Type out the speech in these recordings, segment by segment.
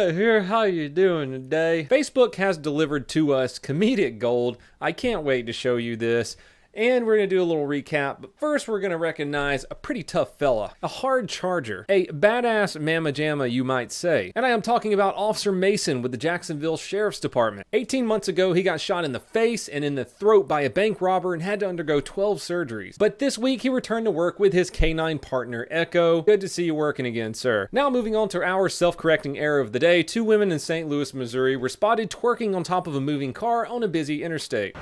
Brett here, how you doing today? Facebook has delivered to us comedic gold. I can't wait to show you this. And we're going to do a little recap, but first we're going to recognize a pretty tough fella, a hard charger, a badass mamma jamma you might say. And I am talking about Officer Mason with the Jacksonville Sheriff's Department. 18 months ago, he got shot in the face and in the throat by a bank robber and had to undergo 12 surgeries. But this week he returned to work with his canine partner, Echo. Good to see you working again, sir. Now moving on to our self-correcting error of the day, 2 women in St. Louis, Missouri were spotted twerking on top of a moving car on a busy interstate.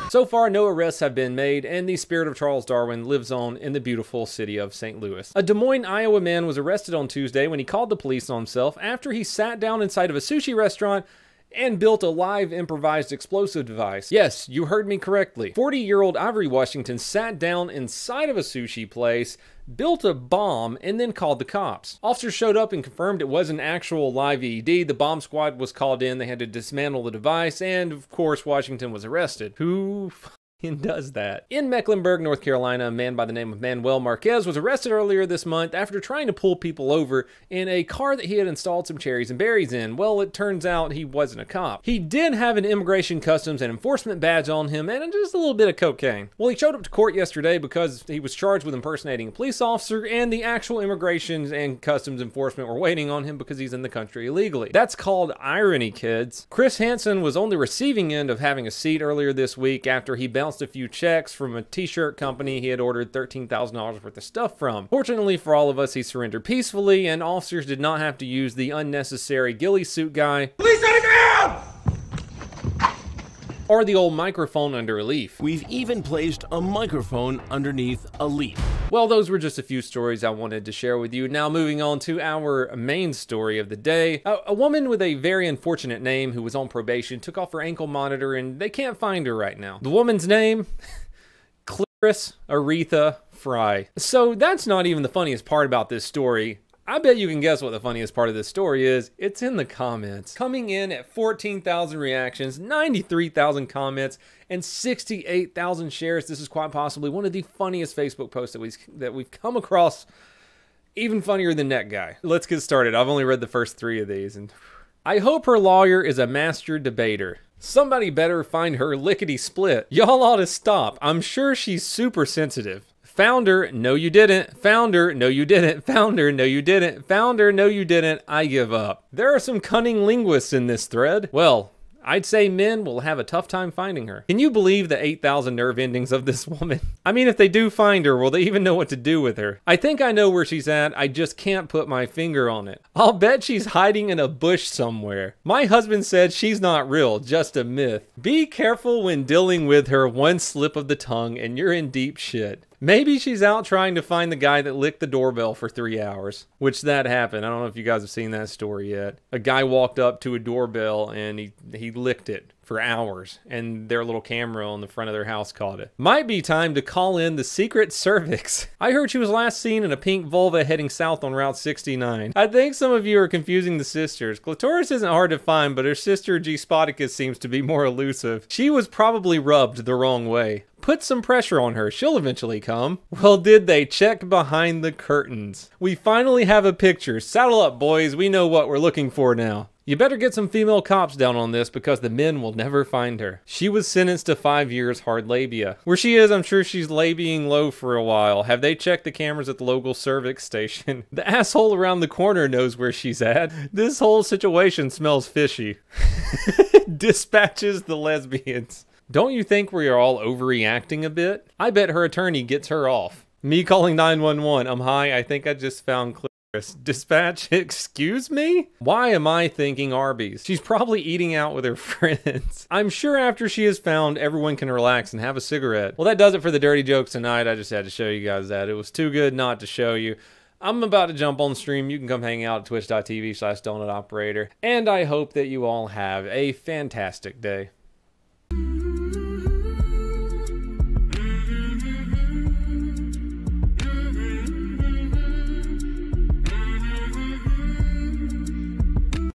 So far, no arrests have been made, and the spirit of Charles Darwin lives on in the beautiful city of St. Louis. A Des Moines, Iowa man was arrested on Tuesday when he called the police on himself after he sat down inside of a sushi restaurant and built a live improvised explosive device. Yes, you heard me correctly. 40-year-old Ivory Washington sat down inside of a sushi place, built a bomb, and then called the cops. Officers showed up and confirmed it was an actual live EED. The bomb squad was called in, they had to dismantle the device, and of course Washington was arrested. Who does that? In Mecklenburg, North Carolina, a man by the name of Manuel Marquez was arrested earlier this month after trying to pull people over in a car that he had installed some cherries and berries in. Well, it turns out he wasn't a cop. He did have an immigration, customs, and enforcement badge on him and just a little bit of cocaine. Well, he showed up to court yesterday because he was charged with impersonating a police officer, and the actual immigration and customs enforcement were waiting on him because he's in the country illegally. That's called irony, kids. Chris Hansen was on the receiving end of having a seat earlier this week after he bounced a few checks from a t-shirt company he had ordered $13,000 worth of stuff from. Fortunately for all of us, he surrendered peacefully, and officers did not have to use the unnecessary ghillie suit guy. Police on the ground! Or the old microphone under a leaf. We've even placed a microphone underneath a leaf. Well, those were just a few stories I wanted to share with you. Now moving on to our main story of the day. A woman with a very unfortunate name who was on probation took off her ankle monitor and they can't find her right now. The woman's name? Clarice Aretha Fry. So that's not even the funniest part about this story. I bet you can guess what the funniest part of this story is. It's in the comments. Coming in at 14,000 reactions, 93,000 comments, and 68,000 shares. This is quite possibly one of the funniest Facebook posts that we've come across. Even funnier than Net Guy. Let's get started. I've only read the first 3 of these. And I hope her lawyer is a master debater. Somebody better find her lickety split. Y'all ought to stop. I'm sure she's super sensitive. Founder, no you didn't. Founder, no you didn't. Founder, no you didn't. Founder, no you didn't. I give up. There are some cunning linguists in this thread. Well, I'd say men will have a tough time finding her. Can you believe the 8,000 nerve endings of this woman? I mean, if they do find her, will they even know what to do with her? I think I know where she's at, I just can't put my finger on it. I'll bet she's hiding in a bush somewhere. My husband said she's not real, just a myth. Be careful when dealing with her, one slip of the tongue and you're in deep shit. Maybe she's out trying to find the guy that licked the doorbell for 3 hours, which that happened. I don't know if you guys have seen that story yet. A guy walked up to a doorbell and he licked it for hours, and their little camera on the front of their house caught it. Might be time to call in the Secret Cervix. I heard she was last seen in a pink Volvo heading south on Route 69. I think some of you are confusing the sisters. Clitoris isn't hard to find, but her sister G. Spoticus seems to be more elusive. She was probably rubbed the wrong way. Put some pressure on her, she'll eventually come. Well, did they check behind the curtains? We finally have a picture. Saddle up, boys, we know what we're looking for now. You better get some female cops down on this because the men will never find her. She was sentenced to 5 years hard labia. Where she is, I'm sure she's labiaing low for a while. Have they checked the cameras at the local cervix station? The asshole around the corner knows where she's at. This whole situation smells fishy. Dispatches the lesbians. Don't you think we are all overreacting a bit? I bet her attorney gets her off. Me calling 911. I'm high. I think I just found Dispatch, excuse me? Why am I thinking Arby's? She's probably eating out with her friends. I'm sure after she is found, everyone can relax and have a cigarette. Well, that does it for the dirty jokes tonight. I just had to show you guys that. It was too good not to show you. I'm about to jump on stream. You can come hang out at twitch.tv/donutoperator. And I hope that you all have a fantastic day.